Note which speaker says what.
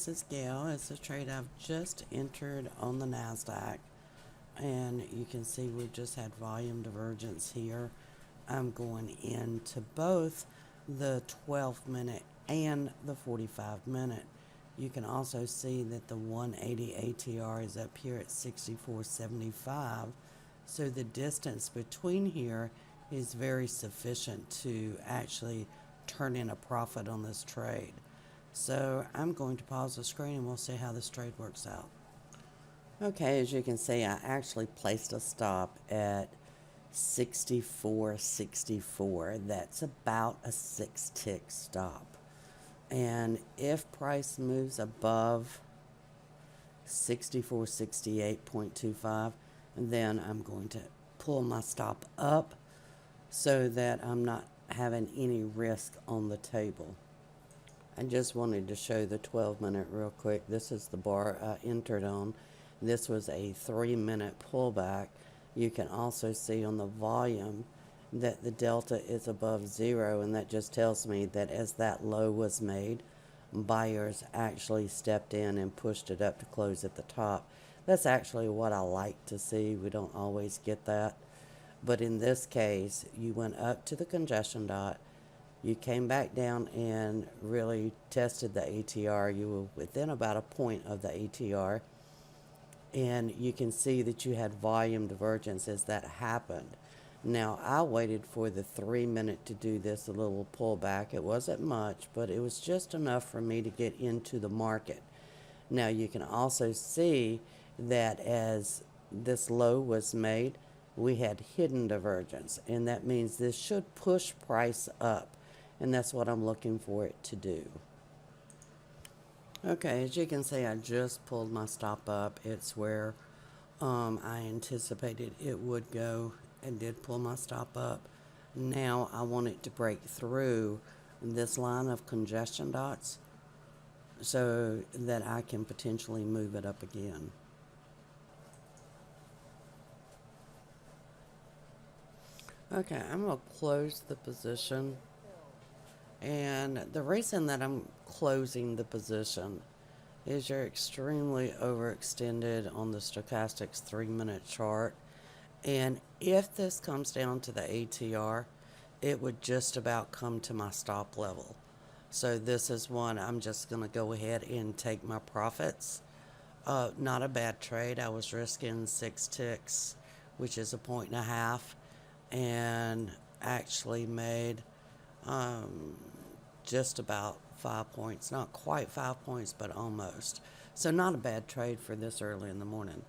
Speaker 1: this is Gail. It's a trade I've just entered on the Nasdaq, and you can see we've just had volume divergence here. I'm going into both the 12-minute and the 45-minute. You can also see that the 180 ATR is up here at 64.75, so the distance between here is very sufficient to actually turn in a profit on this trade. So I'm going to pause the screen and we'll see how this trade works out. Okay, as you can see, I actually placed a stop at 64.64. That's about a 6-tick stop. And if price moves above 64.68.25, then I'm going to pull my stop up so that I'm not having any risk on the table. I just wanted to show the 12-minute real quick. This is the bar I entered on. This was a 3-minute pullback. You can also see on the volume that the delta is above 0, and that just tells me that as that low was made, buyers actually stepped in and pushed it up to close at the top. That's actually what I like to see. We don't always get that. But in this case, you went up to the congestion dot, you came back down and really tested the ATR. You were within about a point of the ATR. And you can see that you had volume divergence as that happened. Now, I waited for the 3-minute to do this, a little pullback. It wasn't much, but it was just enough for me to get into the market. Now, you can also see that as this low was made, we had hidden divergence. And that means this should push price up. And that's what I'm looking for it to do. Okay, as you can see, I just pulled my stop up. It's where I anticipated it would go, and did pull my stop up. Now I want it to break through this line of congestion dots so that I can potentially move it up again. Okay, I'm going to close the position. And the reason that I'm closing the position is you're extremely overextended on the stochastics 3-minute chart. And if this comes down to the ATR, it would just about come to my stop level. So this is one I'm just going to go ahead and take my profits. Not a bad trade. I was risking 6 ticks, which is 1.5 points, and actually made just about 5 points. Not quite 5 points, but almost. So not a bad trade for this early in the morning.